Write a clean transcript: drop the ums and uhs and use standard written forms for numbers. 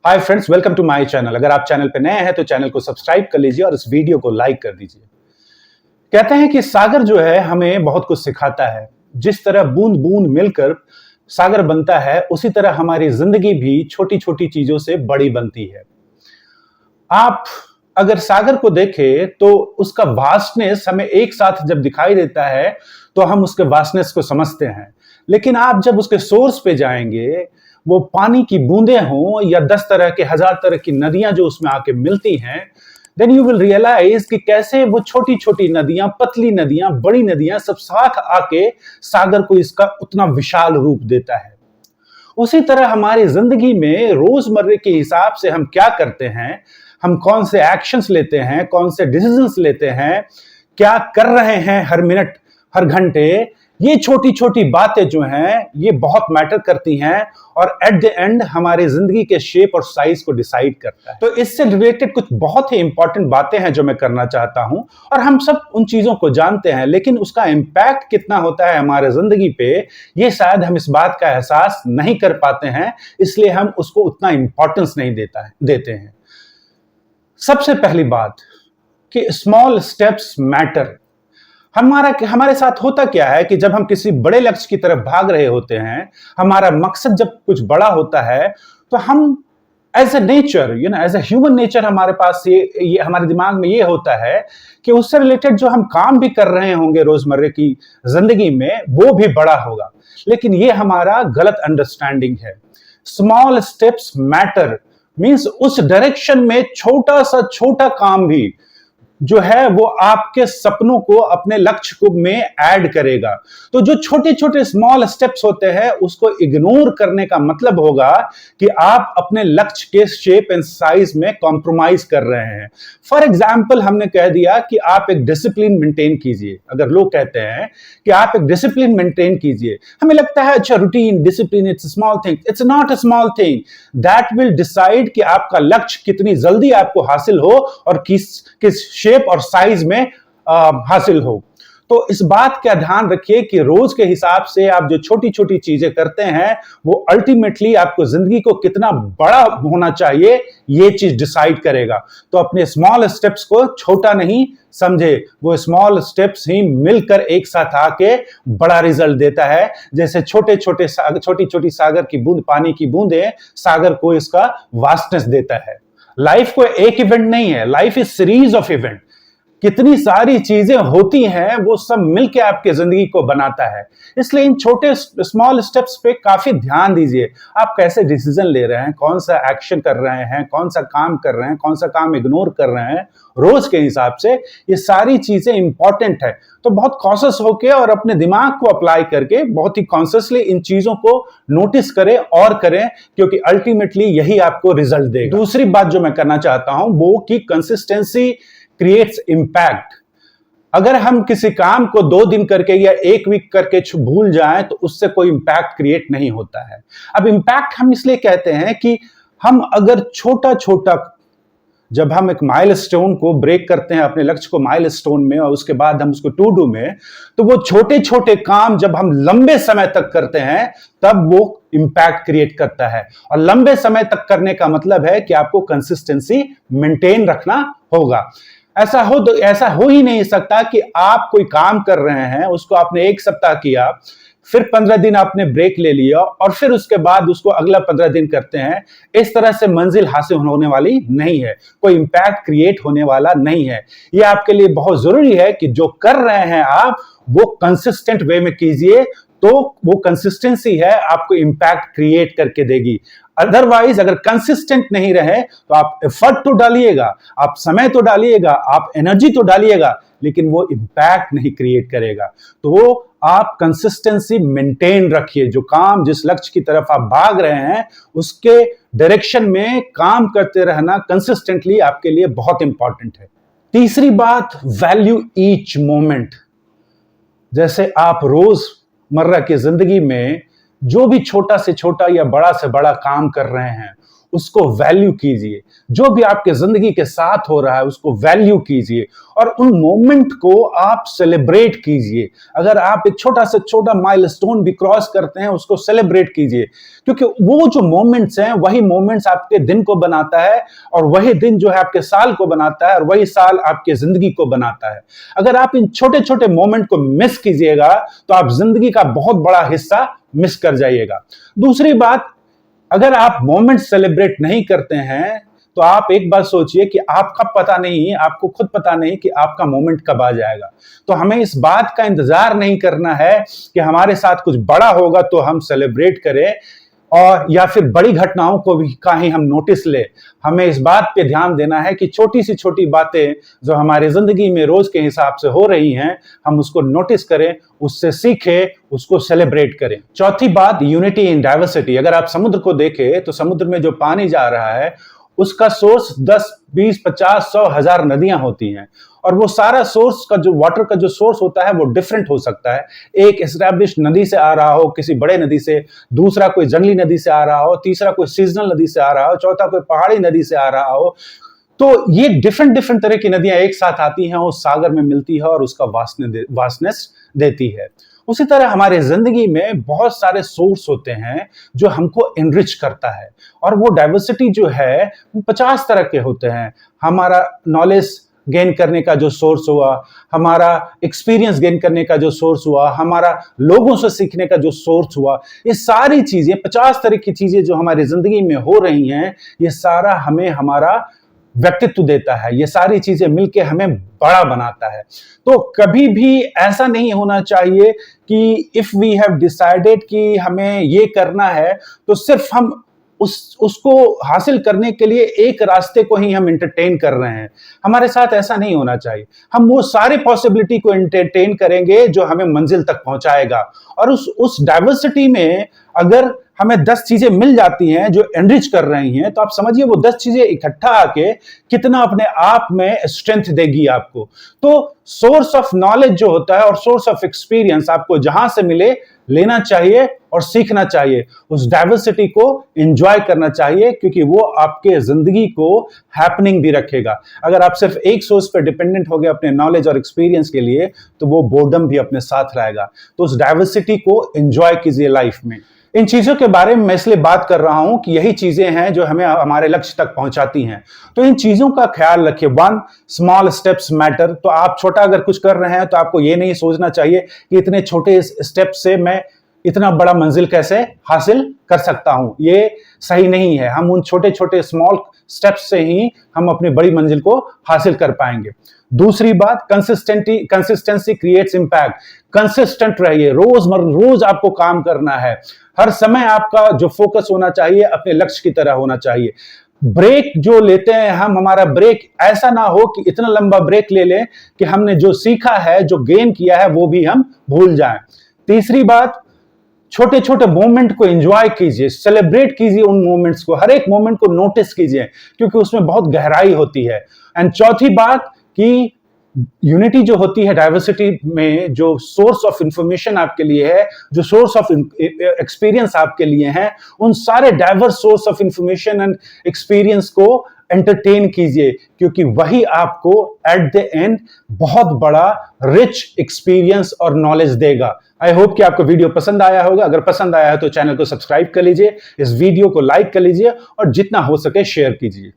Hi friends, welcome to my channel. अगर आप channel पे नए हैं तो चैनल को सब्सक्राइब कर लीजिए और इस वीडियो को लाइक कर दीजिए। कहते हैं कि सागर जो है हमें बहुत कुछ सिखाता है। जिस तरह बूंद बूंद मिलकर सागर बनता है, उसी तरह हमारी जिंदगी भी छोटी छोटी चीजों से बड़ी बनती है। आप अगर सागर को देखें तो उसका वास्टनेस हमें एक साथ जब दिखाई देता है तो हम उसके वास्टनेस को समझते हैं, लेकिन आप जब उसके सोर्स पे जाएंगे, वो पानी की बूंदें हों या 10 तरह के 1000 तरह की नदियां जो उसमें आके मिलती हैं, देन यू विल रियलाइज कि कैसे वो छोटी छोटी नदियां, पतली नदियां, बड़ी नदियां सब साथ आके सागर को इसका उतना विशाल रूप देता है। उसी तरह हमारी जिंदगी में रोजमर्रे के हिसाब से हम क्या करते हैं, हम कौन से एक्शंस लेते हैं, कौन से डिसीजंस लेते हैं, क्या कर रहे हैं हर मिनट हर घंटे, ये छोटी छोटी बातें जो हैं ये बहुत मैटर करती हैं और एट द एंड हमारी जिंदगी के शेप और साइज को डिसाइड करता है। तो इससे रिलेटेड कुछ बहुत ही इंपॉर्टेंट बातें हैं जो मैं करना चाहता हूं, और हम सब उन चीजों को जानते हैं, लेकिन उसका इंपैक्ट कितना होता है हमारे जिंदगी पे, ये शायद हम इस बात का एहसास नहीं कर पाते हैं, इसलिए हम उसको उतना इंपॉर्टेंस नहीं देते हैं। सबसे पहली बात कि स्मॉल स्टेप्स मैटर। हमारे साथ होता क्या है कि जब हम किसी बड़े लक्ष्य की तरफ भाग रहे होते हैं, हमारा मकसद जब कुछ बड़ा होता है, तो हम as a nature, as a human nature, हमारे पास ये हमारे दिमाग में ये होता है कि उससे रिलेटेड जो हम काम भी कर रहे होंगे रोजमर्रे की जिंदगी में, वो भी बड़ा होगा। लेकिन ये हमारा गलत अंडरस्टैंडिंग है। स्मॉल स्टेप्स मैटर मीन्स उस डायरेक्शन में छोटा सा छोटा काम भी जो है वो आपके सपनों को, अपने लक्ष्य को में ऐड करेगा। तो जो छोटे छोटे स्मॉल स्टेप्स होते हैं उसको इग्नोर करने का मतलब होगा कि आप अपने लक्ष्य के शेप एंड साइज में कॉम्प्रोमाइज कर रहे हैं। फॉर एग्जाम्पल, हमने कह दिया कि आप एक डिसिप्लिन मेंटेन कीजिए। अगर लोग कहते हैं कि आप एक डिसिप्लिन मेंटेन कीजिए, हमें लगता है अच्छा routine, discipline, it's small thing. It's not a small thing. That will decide कि आपका लक्ष्य कितनी जल्दी आपको हासिल हो और किस शेप और साइज में हासिल हो। तो इस बात का ध्यान रखिए कि रोज के हिसाब से आप जो छोटी छोटी चीजें करते हैं वो अल्टीमेटली आपको जिंदगी को कितना बड़ा होना चाहिए ये चीज डिसाइड करेगा। तो अपने स्मॉल स्टेप्स को छोटा नहीं समझे, वो स्मॉल स्टेप्स ही मिलकर एक साथ आके बड़ा रिजल्ट देता है। जैसे छोटी छोटी सागर की बूंद, पानी की बूंदें सागर को इसका वास्टनेस देता है। लाइफ को एक इवेंट नहीं है, life is series of event. कितनी सारी चीजें होती हैं, वो सब मिलके आपके जिंदगी को बनाता है। इसलिए इन छोटे स्मॉल स्टेप्स पे काफी ध्यान दीजिए। आप कैसे डिसीजन ले रहे हैं, कौन सा एक्शन कर रहे हैं, कौन सा काम कर रहे हैं, कौन सा काम इग्नोर कर रहे हैं रोज के हिसाब से, ये सारी चीजें इंपॉर्टेंट है। तो बहुत कॉन्शियस होके और अपने दिमाग को अप्लाई करके बहुत ही कॉन्शियसली इन चीजों को नोटिस करें और करें, क्योंकि अल्टीमेटली यही आपको रिजल्ट देगा। दूसरी बात जो मैं करना चाहता हूं वो कि कंसिस्टेंसी क्रिएट्स इंपैक्ट। अगर हम किसी काम को 2 दिन करके या 1 वीक करके भूल जाएं तो उससे कोई इंपैक्ट क्रिएट नहीं होता है। अब इंपैक्ट हम इसलिए कहते हैं कि हम अगर छोटा छोटा, जब हम एक माइलस्टोन को ब्रेक करते हैं, अपने लक्ष्य को माइलस्टोन में, और उसके बाद हम उसको टू डू में, तो वो छोटे छोटे काम जब हम लंबे समय तक करते हैं तब वो इंपैक्ट क्रिएट करता है। और लंबे समय तक करने का मतलब है कि आपको कंसिस्टेंसी मेंटेन रखना होगा। ऐसा हो ही नहीं सकता कि आप कोई काम कर रहे हैं, उसको आपने 1 सप्ताह किया, फिर 15 दिन आपने ब्रेक ले लिया और फिर उसके बाद उसको अगला 15 दिन करते हैं। इस तरह से मंजिल हासिल होने वाली नहीं है, कोई इंपैक्ट क्रिएट होने वाला नहीं है। यह आपके लिए बहुत जरूरी है कि जो कर रहे हैं आप वो कंसिस्टेंट वे में कीजिए, तो वो कंसिस्टेंसी है आपको इंपैक्ट क्रिएट करके देगी। अदरवाइज अगर कंसिस्टेंट नहीं रहे तो आप एफर्ट तो डालिएगा, आप समय तो डालिएगा, आप एनर्जी तो डालिएगा, लेकिन वो इंपैक्ट नहीं क्रिएट करेगा। तो आप कंसिस्टेंसी मेंटेन रखिए। जो काम, जिस लक्ष्य की तरफ आप भाग रहे हैं उसके डायरेक्शन में काम करते रहना कंसिस्टेंटली आपके लिए बहुत इंपॉर्टेंट है। तीसरी बात, वैल्यू ईच मोमेंट। जैसे आप रोजमर्रा की जिंदगी में जो भी छोटा से छोटा या बड़ा से बड़ा काम कर रहे हैं उसको वैल्यू कीजिए। जो भी आपके जिंदगी के साथ हो रहा है उसको वैल्यू कीजिए और उन मोमेंट को आप सेलिब्रेट कीजिए। अगर आप एक छोटा से छोटा माइलस्टोन भी क्रॉस करते हैं उसको सेलिब्रेट कीजिए, क्योंकि वो जो मोमेंट्स हैं वही मोमेंट्स आपके दिन को बनाता है और वही दिन जो है आपके साल को बनाता है और वही साल आपके जिंदगी को बनाता है। अगर आप इन छोटे छोटे मोमेंट को मिस कीजिएगा तो आप जिंदगी का बहुत बड़ा हिस्सा मिस कर जाइएगा। दूसरी बात, अगर आप मोमेंट सेलिब्रेट नहीं करते हैं तो आप एक बात सोचिए कि आपका पता नहीं, आपको खुद पता नहीं कि आपका मोमेंट कब आ जाएगा। तो हमें इस बात का इंतजार नहीं करना है कि हमारे साथ कुछ बड़ा होगा तो हम सेलिब्रेट करें और या फिर बड़ी घटनाओं को भी का ही हम नोटिस ले। हमें इस बात पे ध्यान देना है कि छोटी सी छोटी बातें जो हमारे जिंदगी में रोज के हिसाब से हो रही हैं हम उसको नोटिस करें, उससे सीखें, उसको सेलिब्रेट करें। चौथी बात, यूनिटी इन डाइवर्सिटी। अगर आप समुद्र को देखें तो समुद्र में जो पानी जा रहा है उसका सोर्स 10, 20, 50, 100, 1000 नदियां होती हैं और वो सारा सोर्स का जो वाटर का जो सोर्स होता है वो डिफरेंट हो सकता है। एक एस्टैब्लिश्ड नदी से आ रहा हो, किसी बड़े नदी से, दूसरा कोई जंगली नदी से आ रहा हो, तीसरा कोई सीजनल नदी से आ रहा हो, चौथा कोई पहाड़ी नदी से आ रहा हो। तो ये डिफरेंट डिफरेंट तरह की नदियां एक साथ आती हैं, उस सागर में मिलती है और उसका वास्टनेस देती है। उसी तरह हमारे जिंदगी में बहुत सारे सोर्स होते हैं जो हमको एनरिच करता है और वो डाइवर्सिटी जो है वो 50 तरह के होते हैं। हमारा नॉलेज गेन करने का जो सोर्स हुआ, हमारा एक्सपीरियंस गेन करने का जो सोर्स हुआ, हमारा लोगों से सीखने का जो सोर्स हुआ, ये सारी चीजें 50 तरह की चीजें जो हमारी जिंदगी में हो रही हैं, ये सारा हमें हमारा व्यक्तित्व देता है। ये सारी चीजें मिलके हमें बड़ा बनाता है। तो कभी भी ऐसा नहीं होना चाहिए कि इफ वी हैव डिसाइडेड कि हमें ये करना है तो सिर्फ हम उसको हासिल करने के लिए एक रास्ते को ही हम एंटरटेन कर रहे हैं। हमारे साथ ऐसा नहीं होना चाहिए। हम वो सारे पॉसिबिलिटी को एंटरटेन करेंगे जो हमें मंजिल तक पहुंचाएगा। और उस डाइवर्सिटी में अगर हमें 10 चीजें मिल जाती हैं जो एनरिच कर रही हैं तो आप समझिए वो 10 चीजें इकट्ठा आके कितना अपने आप में स्ट्रेंथ देगी आपको। तो सोर्स ऑफ नॉलेज जो होता है और सोर्स ऑफ एक्सपीरियंस आपको जहां से मिले लेना चाहिए और सीखना चाहिए। उस डाइवर्सिटी को एंजॉय करना चाहिए क्योंकि वो आपके जिंदगी को हैपनिंग भी रखेगा। अगर आप सिर्फ एक सोर्स पर डिपेंडेंट हो गए अपने नॉलेज और एक्सपीरियंस के लिए तो वो बोर्डम भी अपने साथ लाएगा। तो उस डाइवर्सिटी को एंजॉय कीजिए लाइफ में। इन चीजों के बारे में मैं इसलिए बात कर रहा हूं कि यही चीजें हैं जो हमें हमारे लक्ष्य तक पहुंचाती हैं। तो इन चीजों का ख्याल रखिए। 1 स्मॉल स्टेप्स मैटर। तो आप छोटा अगर कुछ कर रहे हैं तो आपको ये नहीं सोचना चाहिए कि इतने छोटे स्टेप से मैं इतना बड़ा मंजिल कैसे हासिल कर सकता हूं। ये सही नहीं है। हम उन छोटे छोटे स्मॉल स्टेप्स से ही हम अपनी बड़ी मंजिल को हासिल कर पाएंगे। दूसरी बात, कंसिस्टेंसी क्रिएट्स इंपैक्ट। कंसिस्टेंट रहिए। रोज आपको काम करना है। हर समय आपका जो फोकस होना चाहिए अपने लक्ष्य की तरह होना चाहिए। ब्रेक जो लेते हैं हम, हमारा ब्रेक ऐसा ना हो कि इतना लंबा ब्रेक ले लें कि हमने जो सीखा है, जो गेन किया है वो भी हम भूल जाएं। तीसरी बात, छोटे छोटे मोमेंट को एंजॉय कीजिए, सेलिब्रेट कीजिए उन मोमेंट्स को, हर एक मोमेंट को नोटिस कीजिए क्योंकि उसमें बहुत गहराई होती है। एंड चौथी बात कि यूनिटी जो होती है डाइवर्सिटी में, जो सोर्स ऑफ इंफॉर्मेशन आपके लिए है, जो सोर्स ऑफ एक्सपीरियंस आपके लिए है, उन सारे diverse source of information and experience को एंटरटेन कीजिए क्योंकि वही आपको एट द एंड बहुत बड़ा रिच एक्सपीरियंस और नॉलेज देगा। आई होप कि आपको वीडियो पसंद आया होगा। अगर पसंद आया है तो चैनल को सब्सक्राइब कर लीजिए, इस वीडियो को लाइक कर लीजिए और जितना हो सके शेयर कीजिए।